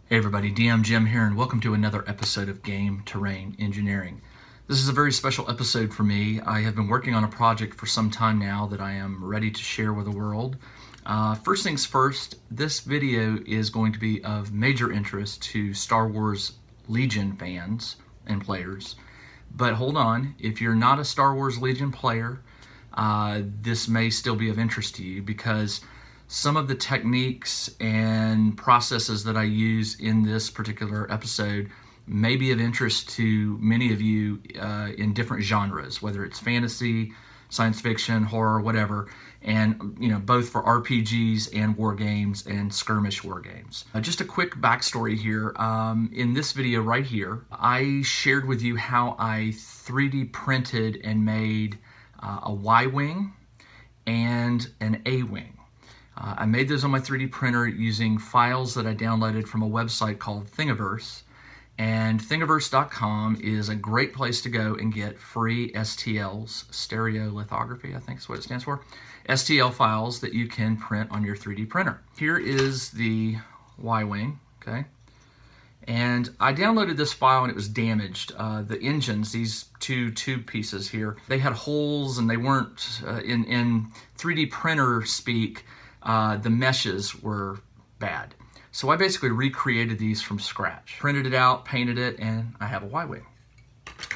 Hey everybody, DM Jim here, and welcome to another episode of Game Terrain Engineering. This is a very special episode for me. I have been working on a project for some time now that I am ready to share with the world. First things first, this video is going to be of major interest to Star Wars Legion fans and players. But hold on, if you're not a Star Wars Legion player, this may still be of interest to you because some of the techniques and processes that I use in this particular episode may be of interest to many of you in different genres, whether it's fantasy, science fiction, horror, whatever, and both for RPGs and war games and skirmish war games. Just a quick backstory here. In this video right here, I shared with you how I 3D printed and made a Y-wing and an A-wing. I made those on my 3D printer using files that I downloaded from a website called Thingiverse. And Thingiverse.com is a great place to go and get free STLs, stereolithography, I think is what it stands for, STL files that you can print on your 3D printer. Here is the Y-wing, okay? And I downloaded this file and it was damaged. The engines, these two tube pieces here, they had holes and they weren't, in 3D printer speak, the meshes were bad. So I basically recreated these from scratch. Printed it out, painted it, and I have a Y-wing.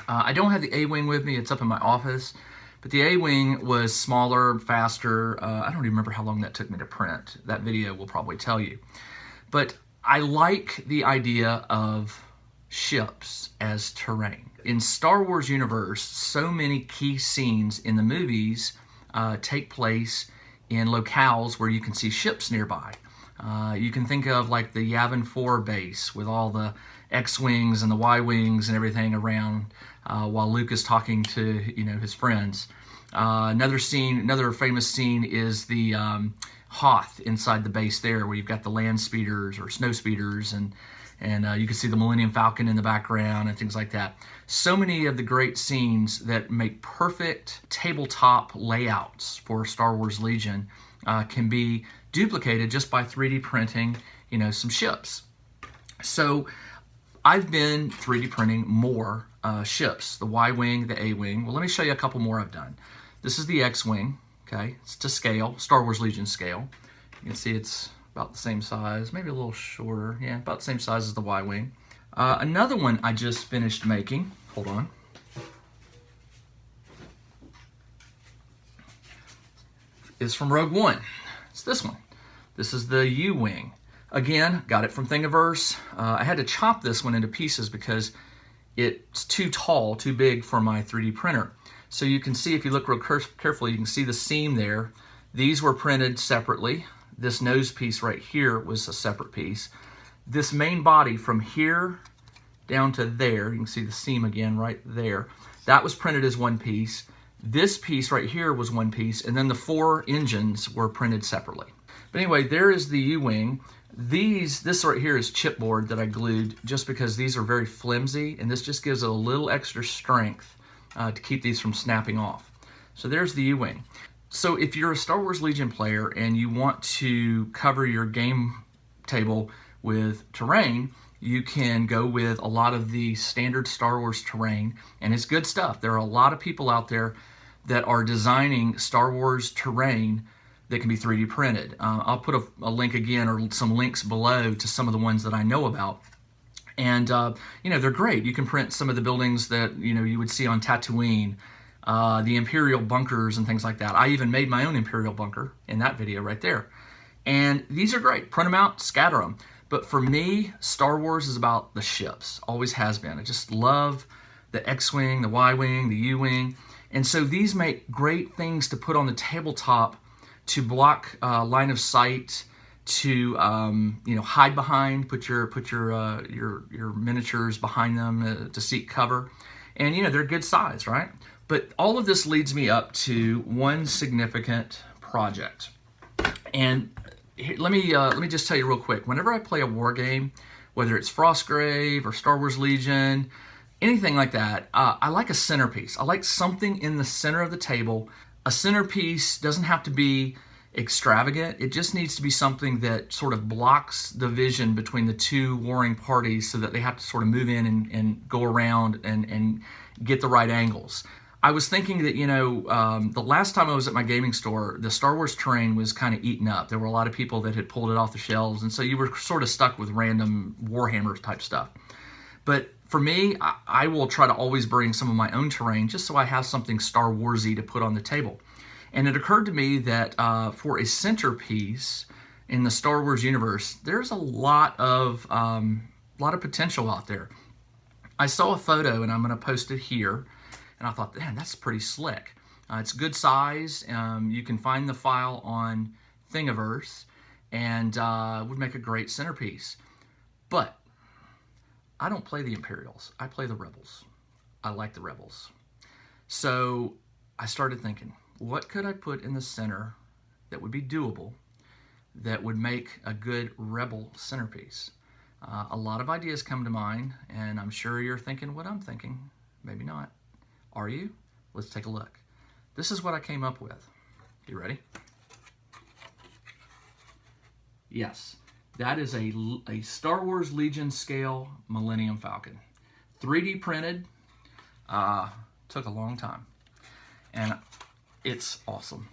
I don't have the A-wing with me, it's up in my office, but the A-wing was smaller, faster. I don't even remember how long that took me to print. That video will probably tell you. But I like the idea of ships as terrain. In Star Wars universe, so many key scenes in the movies take place in locales where you can see ships nearby. You can think of like the Yavin 4 base with all the X-wings and the Y-wings and everything around while Luke is talking to his friends. Another famous scene is the Hoth inside the base there, where you've got the land speeders or snow speeders, and you can see the Millennium Falcon in the background and things like that. So many of the great scenes that make perfect tabletop layouts for Star Wars Legion can be duplicated just by 3D printing, some ships. So I've been 3D printing more ships, the Y-wing, the A-wing. Well, let me show you a couple more I've done. This is the X-wing, okay? It's to scale, Star Wars Legion scale. You can see it's about the same size, maybe a little shorter. Yeah, about the same size as the Y-wing. Another one I just finished making, hold on. Is from Rogue One. It's this one. This is the U-wing. Again, got it from Thingiverse. I had to chop this one into pieces because it's too tall, too big for my 3D printer. So you can see, if you look real carefully, you can see the seam there. These were printed separately. This nose piece right here was a separate piece. This main body from here down to there, you can see the seam again right there, that was printed as one piece. This piece right here was one piece, and then the 4 engines were printed separately. But anyway, there is the U-wing. This right here is chipboard that I glued just because these are very flimsy, and this just gives it a little extra strength to keep these from snapping off. So there's the U-wing. So if you're a Star Wars Legion player and you want to cover your game table with terrain, you can go with a lot of the standard Star Wars terrain, and it's good stuff. There are a lot of people out there that are designing Star Wars terrain that can be 3D printed. I'll put a link again, or some links below, to some of the ones that I know about. And they're great. You can print some of the buildings that you would see on Tatooine, the Imperial bunkers and things like that. I even made my own Imperial bunker in that video right there. And these are great. Print them out, scatter them. But for me, Star Wars is about the ships. Always has been. I just love the X-wing, the Y-wing, the U-wing. And so these make great things to put on the tabletop to block line of sight, to hide behind, put your miniatures behind them to seek cover. And they're good size, right? But all of this leads me up to one significant project. And let me just tell you real quick. Whenever I play a war game, whether it's Frostgrave or Star Wars Legion, anything like that, I like a centerpiece. I like something in the center of the table. A centerpiece doesn't have to be extravagant. It just needs to be something that sort of blocks the vision between the two warring parties so that they have to sort of move in and go around and get the right angles. I was thinking that, the last time I was at my gaming store, the Star Wars terrain was kind of eaten up. There were a lot of people that had pulled it off the shelves, and so you were sort of stuck with random Warhammer type stuff. But for me, I will try to always bring some of my own terrain just so I have something Star Warsy to put on the table. And it occurred to me that for a centerpiece in the Star Wars universe, there's a lot of potential out there. I saw a photo, and I'm going to post it here, and I thought, man, that's pretty slick. It's good size. You can find the file on Thingiverse, and would make a great centerpiece. But I don't play the Imperials. I play the Rebels. I like the Rebels. So I started thinking, what could I put in the center that would be doable, that would make a good Rebel centerpiece? A lot of ideas come to mind, and I'm sure you're thinking what I'm thinking. Maybe not. Are you? Let's take a look. This is what I came up with. You ready? Yes, that is a Star Wars Legion scale Millennium Falcon. 3D printed. Took a long time. And it's awesome.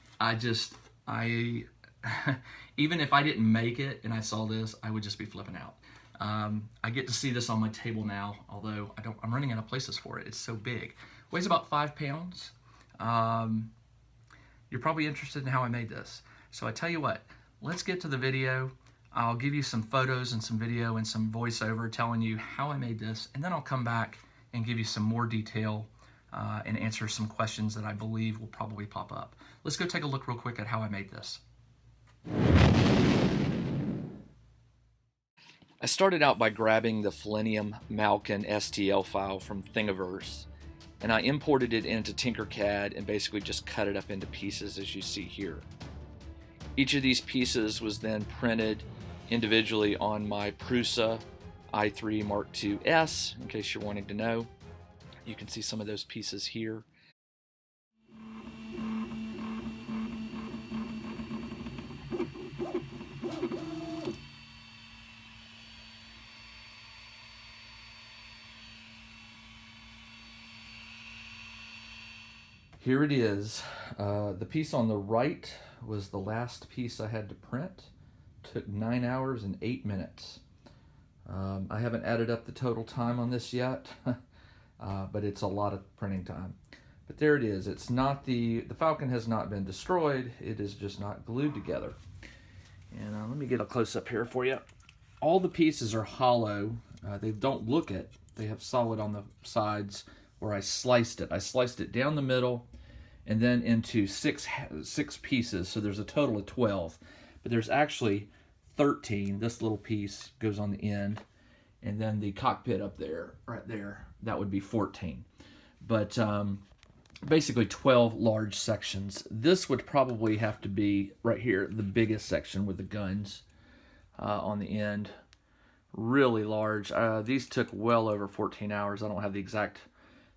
Even if I didn't make it and I saw this, I would just be flipping out. I get to see this on my table now, although I'm running out of places for it. It's so big. Weighs about 5 pounds. You're probably interested in how I made this. So I tell you what, let's get to the video. I'll give you some photos and some video and some voiceover telling you how I made this, and then I'll come back and give you some more detail and answer some questions that I believe will probably pop up. Let's go take a look real quick at how I made this. I started out by grabbing the Millennium Falcon STL file from Thingiverse, and I imported it into Tinkercad and basically just cut it up into pieces as you see here. Each of these pieces was then printed individually on my Prusa i3 Mark II S, in case you're wanting to know. You can see some of those pieces here. Here it is. The piece on the right was the last piece I had to print. Took 9 hours and 8 minutes. I haven't added up the total time on this yet, but it's a lot of printing time. But there it is. It's not the Falcon has not been destroyed. It is just not glued together. And let me get a close-up here for you. All the pieces are hollow. They don't look it. They have solid on the sides where I sliced it. I sliced it down the middle and then into six pieces. So there's a total of 12. But there's actually 13. This little piece goes on the end. And then the cockpit up there, right there, that would be 14. But basically 12 large sections. This would probably have to be right here, the biggest section with the guns on the end. Really large. These took well over 14 hours. I don't have the exact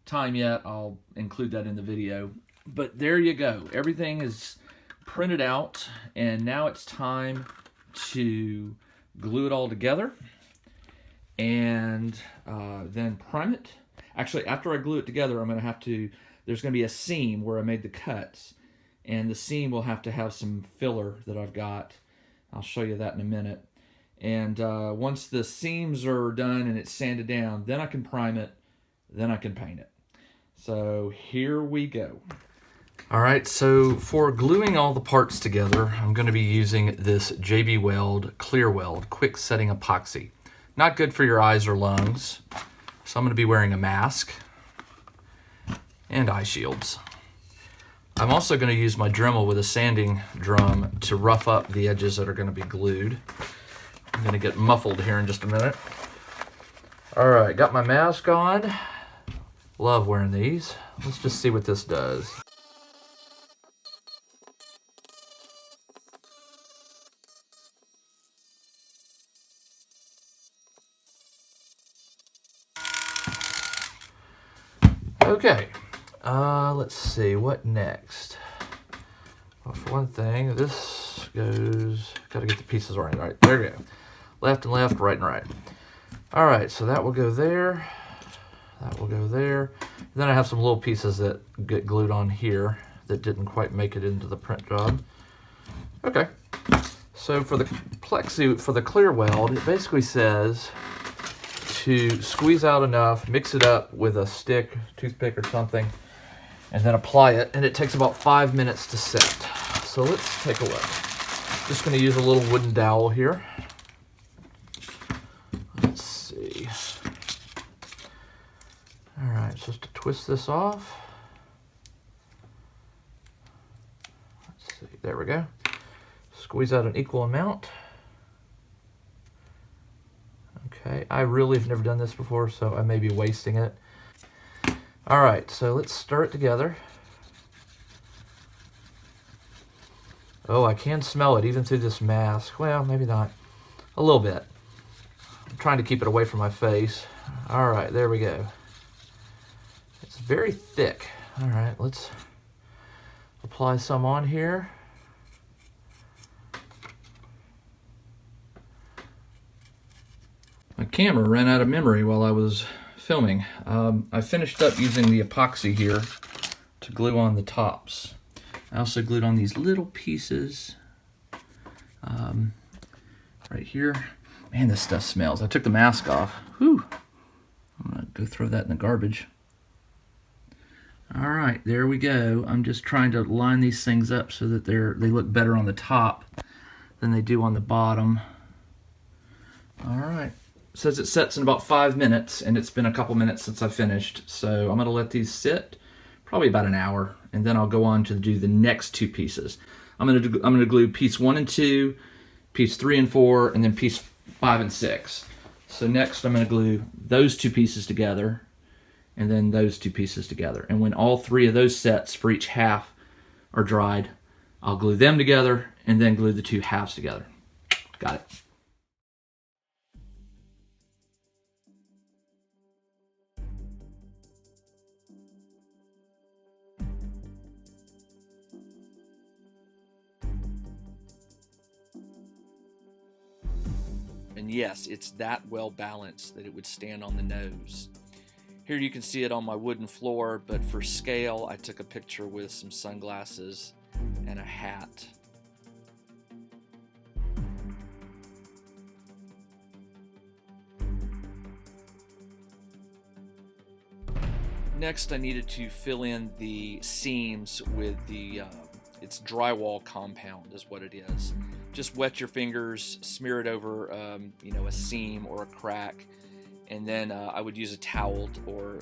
time yet. I'll include that in the video. But there you go. Everything is printed out, and now it's time to glue it all together and then prime it. Actually, after I glue it together, I'm going to have to, there's going to be a seam where I made the cuts, and the seam will have to have some filler that I've got. I'll show you that in a minute. And once the seams are done and it's sanded down, then I can prime it, then I can paint it. So here we go. All right, so for gluing all the parts together, I'm going to be using this JB Weld Clear Weld Quick Setting Epoxy. Not good for your eyes or lungs, so I'm going to be wearing a mask and eye shields. I'm also going to use my Dremel with a sanding drum to rough up the edges that are going to be glued. I'm going to get muffled here in just a minute. All right, got my mask on. Love wearing these. Let's just see what this does. Okay, let's see, what next? Well, for one thing, this goes, gotta get the pieces right. All right, there we go. Left and left, right and right. All right, so that will go there. That will go there. And then I have some little pieces that get glued on here that didn't quite make it into the print job. Okay, so for the plexi, for the clear weld, it basically says to squeeze out enough, mix it up with a stick, toothpick or something, and then apply it, and it takes about 5 minutes to set. So let's take a look. Just gonna use a little wooden dowel here. Let's see. All right, just to twist this off. Let's see, there we go. Squeeze out an equal amount. Okay, I really have never done this before, so I may be wasting it. All right, so let's stir it together. Oh, I can smell it even through this mask. Well, maybe not. A little bit. I'm trying to keep it away from my face. All right, there we go. It's very thick. All right, let's apply some on here. My camera ran out of memory while I was filming. I finished up using the epoxy here to glue on the tops. I also glued on these little pieces right here. Man, this stuff smells. I took the mask off. Whew. I'm gonna go throw that in the garbage. All right, there we go. I'm just trying to line these things up so that they look better on the top than they do on the bottom. All right. It says it sets in about 5 minutes, and it's been a couple minutes since I finished. So I'm gonna let these sit probably about an hour, and then I'll go on to do the next two pieces. I'm gonna glue piece 1 and 2, piece 3 and 4, and then piece 5 and 6. So next I'm gonna glue those two pieces together, and then those two pieces together. And when all 3 of those sets for each half are dried, I'll glue them together and then glue the 2 halves together. Got it. And yes, it's that well balanced that it would stand on the nose. Here you can see it on my wooden floor, but for scale, I took a picture with some sunglasses and a hat. Next, I needed to fill in the seams with the, it's drywall compound is what it is. Just wet your fingers, smear it over, you know, a seam or a crack, and then I would use a towel or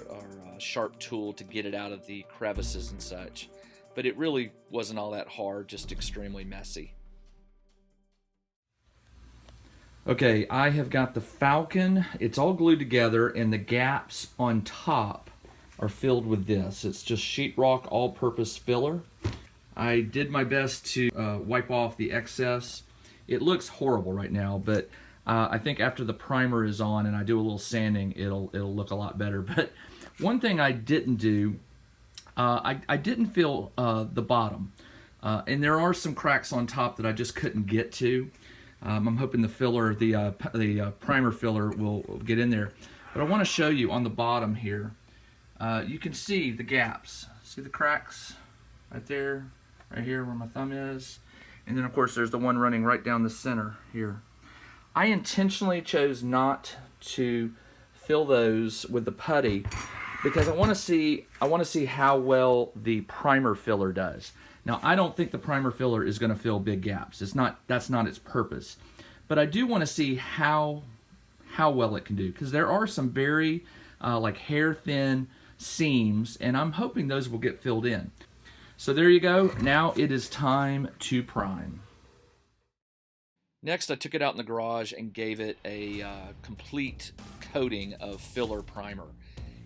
a sharp tool to get it out of the crevices and such. But it really wasn't all that hard, just extremely messy. Okay, I have got the Falcon. It's all glued together, and the gaps on top are filled with this. It's just sheetrock all-purpose filler. I did my best to wipe off the excess. It looks horrible right now, but I think after the primer is on and I do a little sanding, it'll look a lot better. But one thing I didn't do, I didn't fill the bottom. And there are some cracks on top that I just couldn't get to. I'm hoping the filler, the primer filler will get in there. But I want to show you on the bottom here. You can see the gaps. See the cracks right there? Right here where my thumb is. And then of course there's the one running right down the center here. I intentionally chose not to fill those with the putty because I want to see how well the primer filler does. Now I don't think the primer filler is going to fill big gaps. That's not its purpose. But I do want to see how well it can do, because there are some very like hair thin seams, and I'm hoping those will get filled in. So there you go. Now it is time to prime. Next, I took it out in the garage and gave it a complete coating of filler primer.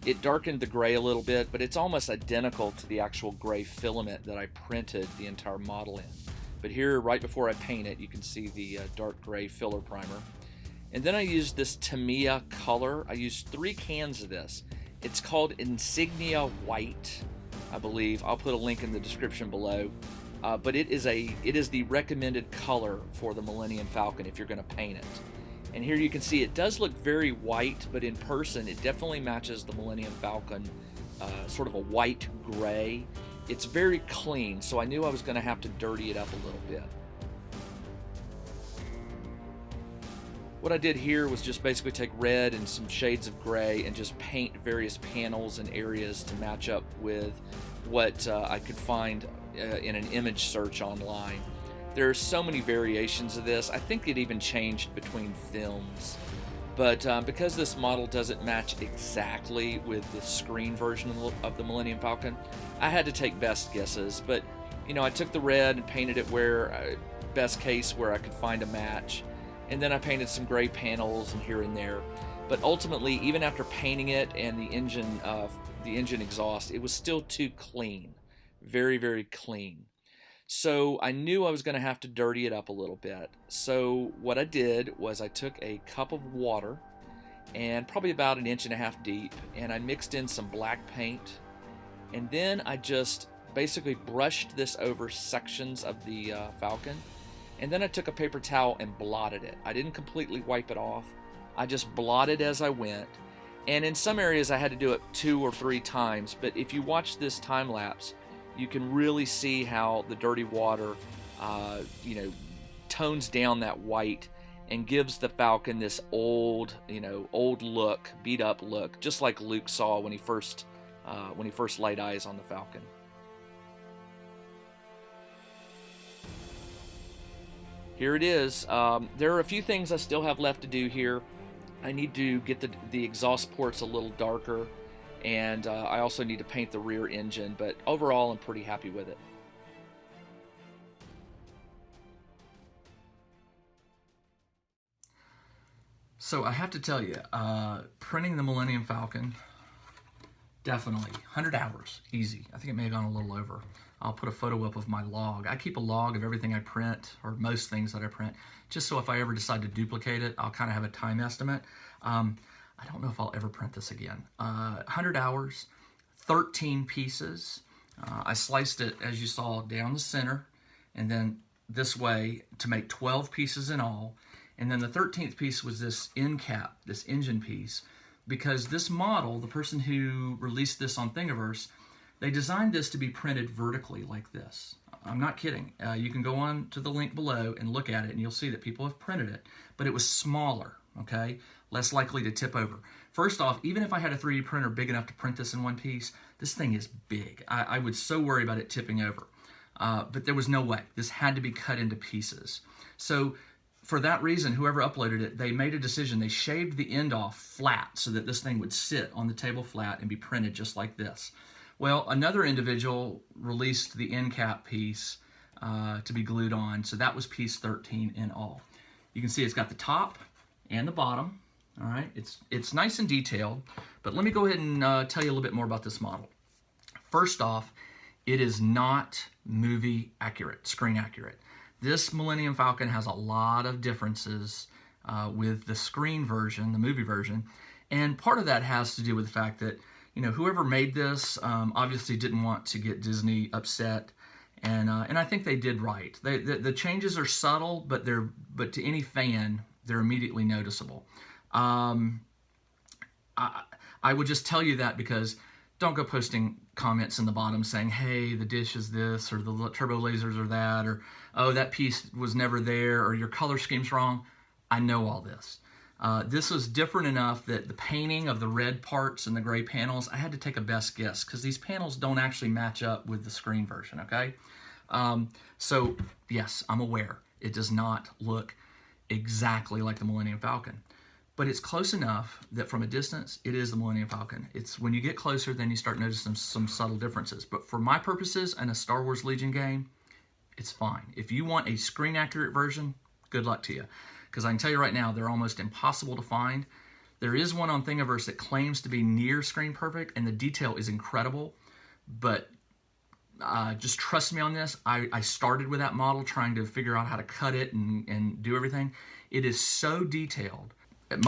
It darkened the gray a little bit, but it's almost identical to the actual gray filament that I printed the entire model in. But here, right before I paint it, you can see the dark gray filler primer. And then I used this Tamiya color. I used 3 cans of this. It's called Insignia White, I believe. I'll put a link in the description below. but it is the recommended color for the Millennium Falcon if you're going to paint it. And here you can see it does look very white, but in person it definitely matches the Millennium Falcon, sort of a white gray. It's very clean, so I knew I was going to have to dirty it up a little bit. What I did here was just basically take red and some shades of gray and just paint various panels and areas to match up with what I could find in an image search online. There are so many variations of this. I think it even changed between films. But because this model doesn't match exactly with the screen version of the Millennium Falcon, I had to take best guesses. But, you know, I took the red and painted it best case where I could find a match. And then I painted some gray panels and here and there. But ultimately, even after painting it and the engine exhaust, it was still too clean. Very, very clean. So I knew I was going to have to dirty it up a little bit. So what I did was I took a cup of water, and probably about 1.5 inches deep, and I mixed in some black paint. And then I just basically brushed this over sections of the Falcon. And then I took a paper towel and blotted it. I didn't completely wipe it off. I just blotted as I went. And in some areas I had to do it 2 or 3 times. But if you watch this time lapse, you can really see how the dirty water, tones down that white and gives the Falcon this old look, beat up look, just like Luke saw when he first laid eyes on the Falcon. Here it is. There are a few things I still have left to do here. I need to get the exhaust ports a little darker, and I also need to paint the rear engine, but overall I'm pretty happy with it. So I have to tell you, printing the Millennium Falcon, definitely 100 hours, easy. I think it may have gone a little over. I'll put a photo up of my log. I keep a log of everything I print, or most things that I print, just so if I ever decide to duplicate it, I'll kind of have a time estimate. I don't know if I'll ever print this again. 100 hours, 13 pieces. I sliced it, as you saw, down the center, and then this way to make 12 pieces in all. And then the 13th piece was this end cap, this engine piece, because this model, the person who released this on Thingiverse, they designed this to be printed vertically like this. I'm not kidding. You can go on to the link below and look at it, and you'll see that people have printed it, but it was smaller, okay? Less likely to tip over. First off, even if I had a 3D printer big enough to print this in one piece, this thing is big. I would so worry about it tipping over. But there was no way. This had to be cut into pieces. So for that reason, whoever uploaded it, they made a decision. They shaved the end off flat so that this thing would sit on the table flat and be printed just like this. Well, another individual released the end cap piece to be glued on, so that was piece 13 in all. You can see it's got the top and the bottom. All right, it's nice and detailed, but let me go ahead and tell you a little bit more about this model. First off, it is not movie accurate, screen accurate. This Millennium Falcon has a lot of differences with the screen version, the movie version, and part of that has to do with the fact that whoever made this obviously didn't want to get Disney upset, and I think they did right. The changes are subtle, but to any fan, they're immediately noticeable. I would just tell you that because don't go posting comments in the bottom saying, hey, the dish is this, or the turbo lasers are that, or oh, that piece was never there, or your color scheme's wrong. I know all this. This was different enough that the painting of the red parts and the gray panels, I had to take a best guess because these panels don't actually match up with the screen version, okay? So yes, I'm aware it does not look exactly like the Millennium Falcon, but it's close enough that from a distance, it is the Millennium Falcon. It's when you get closer, then you start noticing some subtle differences. But for my purposes in a Star Wars Legion game, it's fine. If you want a screen accurate version, good luck to you. Because I can tell you right now, they're almost impossible to find. There is one on Thingiverse that claims to be near screen perfect, and the detail is incredible. But just trust me on this. I started with that model trying to figure out how to cut it and do everything. It is so detailed.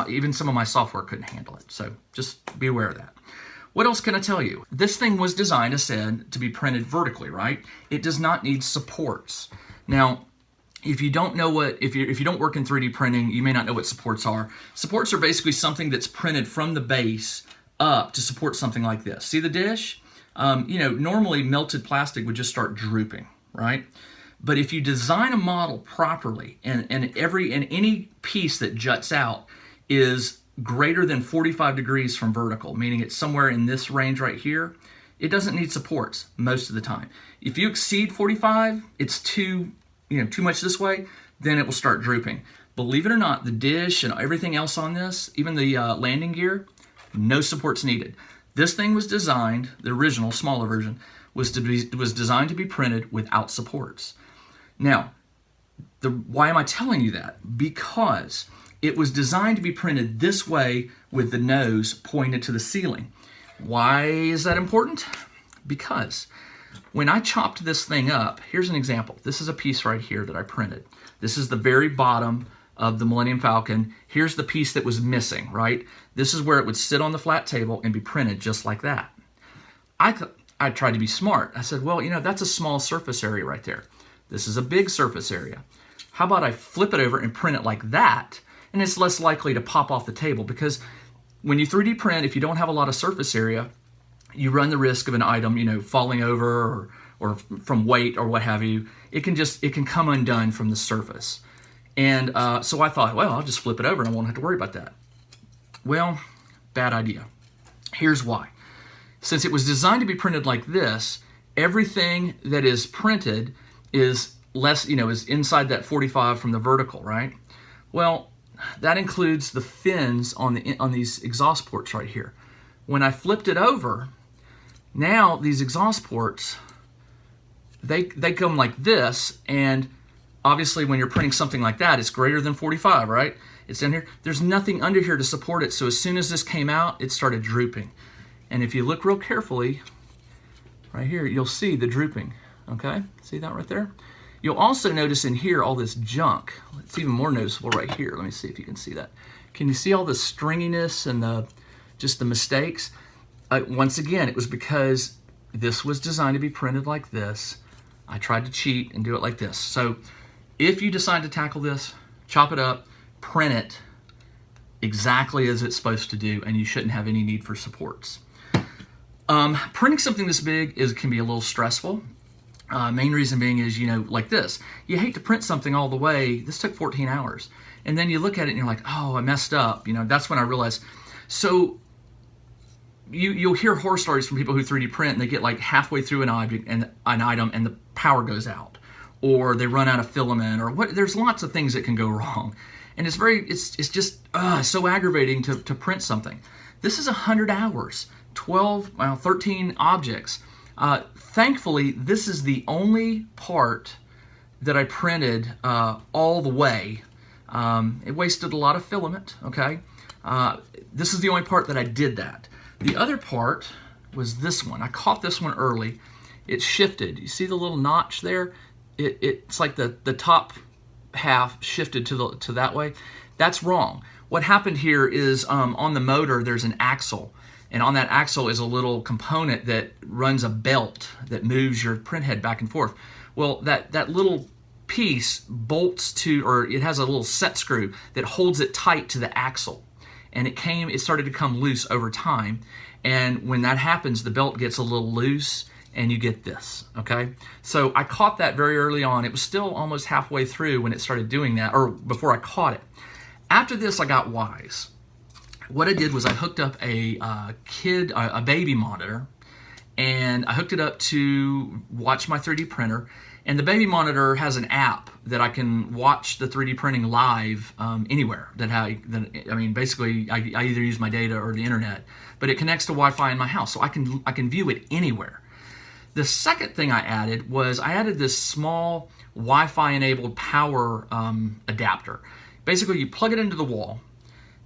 Even some of my software couldn't handle it. So just be aware of that. What else can I tell you? This thing was designed, as said, to be printed vertically, right? It does not need supports. Now, if you don't know if you don't work in 3D printing, you may not know what supports are. Supports are basically something that's printed from the base up to support something like this. See the dish? Normally melted plastic would just start drooping, right? But if you design a model properly, and any piece that juts out is greater than 45 degrees from vertical, meaning it's somewhere in this range right here, it doesn't need supports most of the time. If you exceed 45, it's too much this way, then it will start drooping. Believe it or not, the dish and everything else on this, even the landing gear, no supports needed. This thing was designed, the original, smaller version, was designed to be printed without supports. Now, why am I telling you that? Because it was designed to be printed this way with the nose pointed to the ceiling. Why is that important? Because when I chopped this thing up, here's an example. This is a piece right here that I printed. This is the very bottom of the Millennium Falcon. Here's the piece that was missing, right? This is where it would sit on the flat table and be printed just like that. I tried to be smart. I said, well, that's a small surface area right there. This is a big surface area. How about I flip it over and print it like that, and it's less likely to pop off the table, because when you 3D print, if you don't have a lot of surface area, you run the risk of an item, falling over or from weight or what have you. It can come undone from the surface. And so I thought, well, I'll just flip it over and I won't have to worry about that. Well, bad idea. Here's why. Since it was designed to be printed like this, everything that is printed is less, is inside that 45 from the vertical, right? Well, that includes the fins on these exhaust ports right here. When I flipped it over, now these exhaust ports, they come like this, and obviously when you're printing something like that, it's greater than 45, right? It's in here. There's nothing under here to support it, so as soon as this came out, it started drooping. And if you look real carefully, right here, you'll see the drooping, okay? See that right there? You'll also notice in here all this junk. It's even more noticeable right here. Let me see if you can see that. Can you see all the stringiness and just the mistakes? Once again, it was because this was designed to be printed like this. I tried to cheat and do it like this. So if you decide to tackle this, chop it up, print it exactly as it's supposed to do, and you shouldn't have any need for supports. Printing something this big can be a little stressful. Main reason being is, like this. You hate to print something all the way. This took 14 hours. And then you look at it and you're like, oh, I messed up. That's when I realized. So you'll hear horror stories from people who 3D print, and they get like halfway through an object and an item and the power goes out, or they run out of filament, or what. There's lots of things that can go wrong. And it's just so aggravating to print something. This is 100 hours, 13 objects. Thankfully, this is the only part that I printed all the way. It wasted a lot of filament, okay? This is the only part that I did that. The other part was this one. I caught this one early. It shifted. You see the little notch there? It's like the top half shifted to that way. That's wrong. What happened here is on the motor there's an axle, and on that axle is a little component that runs a belt that moves your print head back and forth. Well, that little piece bolts to, or it has a little set screw that holds it tight to the axle, and it started to come loose over time, and when that happens, the belt gets a little loose and you get this, okay? So I caught that very early on. It was still almost halfway through when it started doing that, or before I caught it. After this, I got wise. What I did was I hooked up a baby monitor, and I hooked it up to watch my 3D printer. And the baby monitor has an app that I can watch the 3D printing live anywhere. Basically, I either use my data or the internet, but it connects to Wi-Fi in my house, so I can view it anywhere. The second thing I added was this small Wi-Fi enabled power adapter. Basically, you plug it into the wall.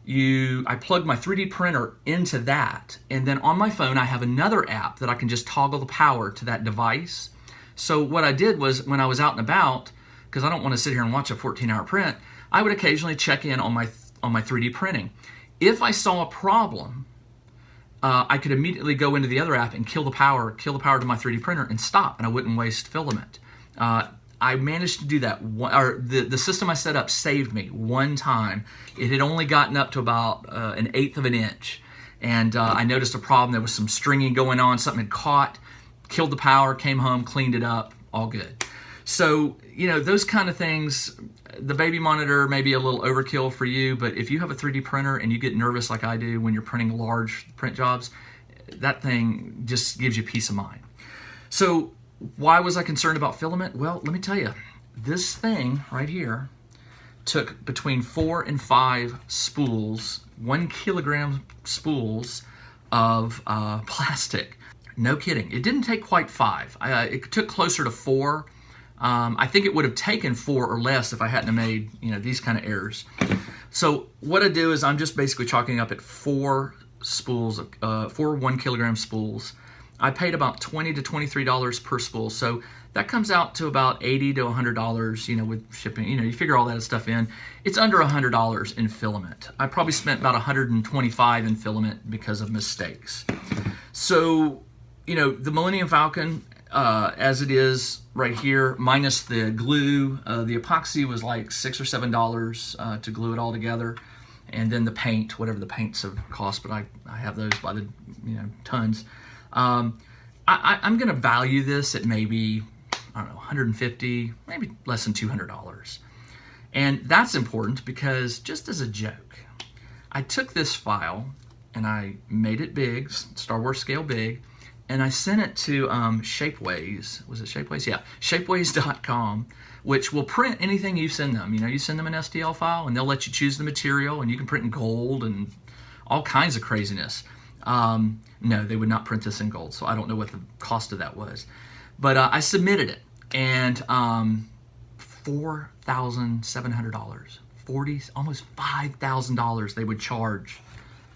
I plug my 3D printer into that, and then on my phone I have another app that I can just toggle the power to that device. So what I did was, when I was out and about, because I don't want to sit here and watch a 14-hour print, I would occasionally check in on my 3D printing. If I saw a problem, I could immediately go into the other app and kill the power to my 3D printer and stop, and I wouldn't waste filament. I managed to do that. The system I set up saved me one time. It had only gotten up to about 1/8 of an inch, and I noticed a problem. There was some stringing going on. Something had caught, killed the power, came home, cleaned it up, all good. So, those kind of things, the baby monitor may be a little overkill for you, but if you have a 3D printer and you get nervous like I do when you're printing large print jobs, that thing just gives you peace of mind. So why was I concerned about filament? Well, let me tell you, this thing right here took between 4 and 5 spools, 1 kilogram spools of plastic. No kidding. It didn't take quite 5. It took closer to 4. I think it would have taken 4 or less if I hadn't made these kind of errors. So what I do is I'm just basically chalking up at 4 spools, 4 1 kilogram spools. I paid about $20 to $23 per spool, so that comes out to about $80 to $100, with shipping. You figure all that stuff in. It's under $100 in filament. I probably spent about $125 in filament because of mistakes. So, the Millennium Falcon, as it is right here, minus the glue, the epoxy was like $6 or $7 to glue it all together, and then the paint, whatever the paints have cost, but I have those by the tons. I'm going to value this at maybe, I don't know, $150, maybe less than $200. And that's important because, just as a joke, I took this file and I made it big, Star Wars scale big, and I sent it to Shapeways. Was it Shapeways? Yeah, shapeways.com, which will print anything you send them. You send them an STL file and they'll let you choose the material, and you can print in gold and all kinds of craziness. No, they would not print this in gold, so I don't know what the cost of that was. But I submitted it, and $4,700, almost $5,000 they would charge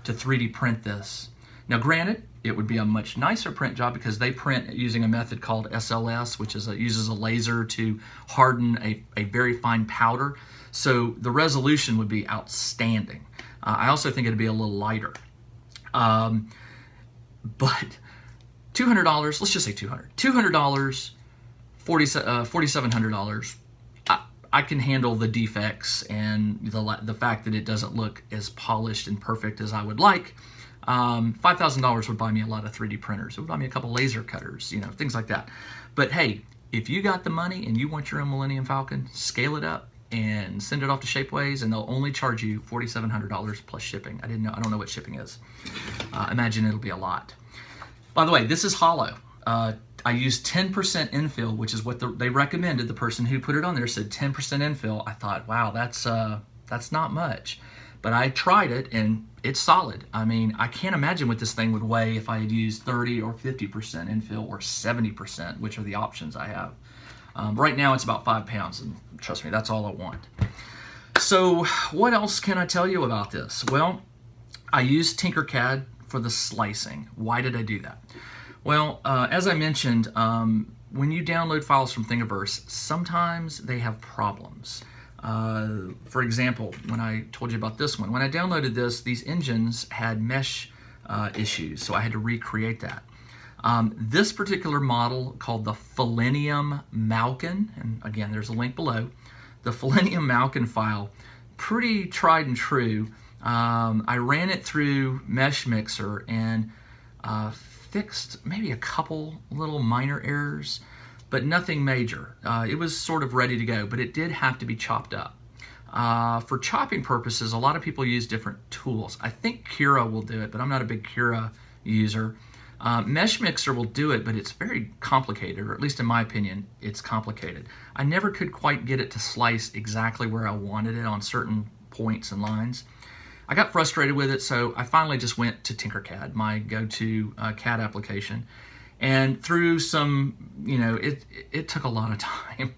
to 3D print this. Now, granted, it would be a much nicer print job because they print using a method called SLS, which uses a laser to harden a very fine powder. So the resolution would be outstanding. I also think it'd be a little lighter. But $200, let's just say $200, $4,700. I can handle the defects and the fact that it doesn't look as polished and perfect as I would like. $5,000 would buy me a lot of 3D printers. It would buy me a couple laser cutters, things like that. But hey, if you got the money and you want your own Millennium Falcon, scale it up and send it off to Shapeways, and they'll only charge you $4,700 plus shipping. I don't know what shipping is. Imagine it'll be a lot. By the way, this is hollow. I used 10% infill, which is what they recommended. The person who put it on there said 10% infill. I thought, wow, that's not much. But I tried it, and it's solid. I mean, I can't imagine what this thing would weigh if I had used 30 or 50% infill or 70%, which are the options I have. Right now, it's about 5 pounds, and trust me, that's all I want. So what else can I tell you about this? Well, I used Tinkercad for the slicing. Why did I do that? Well, as I mentioned, when you download files from Thingiverse, sometimes they have problems. For example, when I told you about this one, when I downloaded this, these engines had mesh issues, so I had to recreate that. This particular model, called the Millennium Falcon, and again, there's a link below, the Millennium Falcon file, pretty tried and true. I ran it through Mesh Mixer and fixed maybe a couple little minor errors, but nothing major. It was sort of ready to go, but it did have to be chopped up. For chopping purposes, a lot of people use different tools. I think Cura will do it, but I'm not a big Cura user. Mesh Mixer will do it, but it's very complicated, or at least in my opinion, it's complicated. I never could quite get it to slice exactly where I wanted it on certain points and lines. I got frustrated with it, so I finally just went to Tinkercad, my go-to CAD application. And through some, it took a lot of time.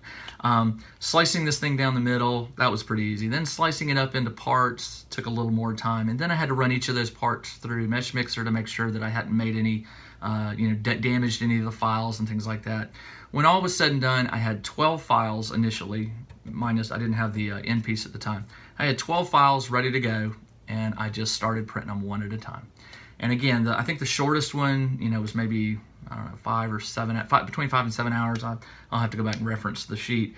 Slicing this thing down the middle, that was pretty easy. Then slicing it up into parts took a little more time. And then I had to run each of those parts through Mesh Mixer to make sure that I hadn't made any, damaged any of the files and things like that. When all was said and done, I had 12 files initially, minus I didn't have the end piece at the time. I had 12 files ready to go, and I just started printing them one at a time. And again, I think the shortest one, was maybe, I don't know, between 5 and 7 hours. I'll have to go back and reference the sheet.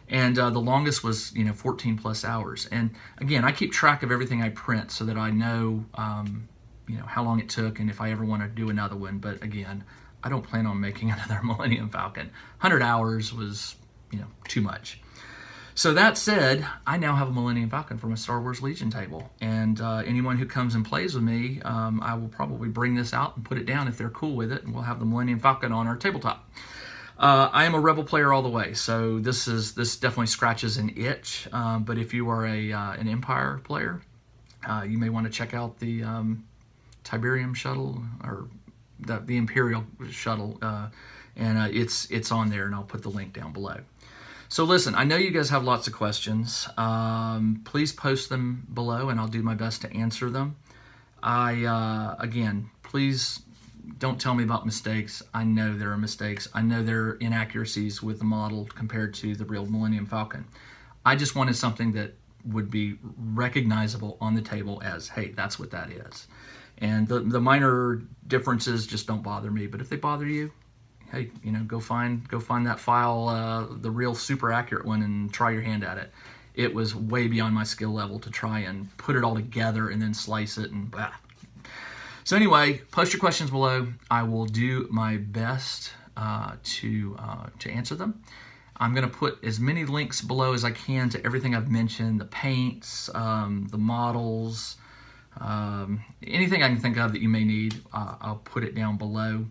And the longest was, 14 plus hours. And again, I keep track of everything I print so that I know, how long it took and if I ever want to do another one. But again, I don't plan on making another Millennium Falcon. 100 hours was, too much. So that said, I now have a Millennium Falcon for my Star Wars Legion table. And anyone who comes and plays with me, I will probably bring this out and put it down if they're cool with it. And we'll have the Millennium Falcon on our tabletop. I am a Rebel player all the way, so this definitely scratches an itch. But if you are an Empire player, you may want to check out the Tiberium shuttle or the Imperial shuttle, and it's on there, and I'll put the link down below. So listen, I know you guys have lots of questions. Please post them below, and I'll do my best to answer them. Again, please don't tell me about mistakes. I know there are mistakes. I know there are inaccuracies with the model compared to the real Millennium Falcon. I just wanted something that would be recognizable on the table as, hey, that's what that is. And the minor differences just don't bother me. But if they bother you, hey, go find that file, the real super accurate one, and try your hand at it. It was way beyond my skill level to try and put it all together and then slice it and blah. So anyway, post your questions below. I will do my best to answer them. I'm going to put as many links below as I can to everything I've mentioned, the paints, the models, anything I can think of that you may need. I'll put it down below.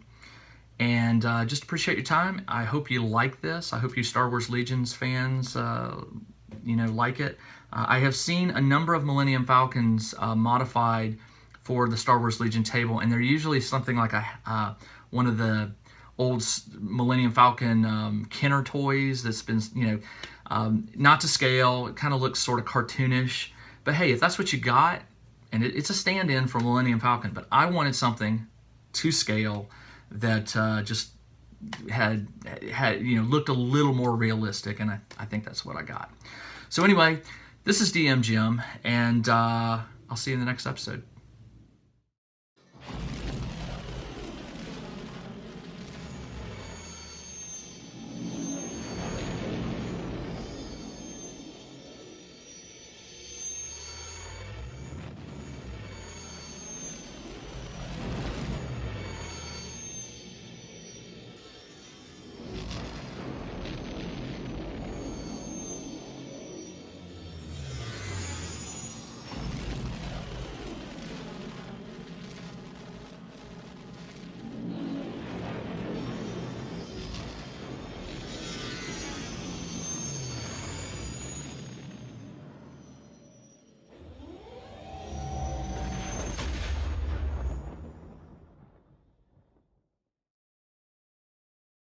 And just appreciate your time. I hope you like this. I hope you Star Wars Legions fans, like it. I have seen a number of Millennium Falcons modified for the Star Wars Legion table, and they're usually something like one of the old Millennium Falcon Kenner toys that's been, not to scale. It kind of looks sort of cartoonish. But hey, if that's what you got, and it's a stand-in for Millennium Falcon, but I wanted something to scale that just had looked a little more realistic, and I think that's what I got. So anyway, this is DM Jim, and I'll see you in the next episode.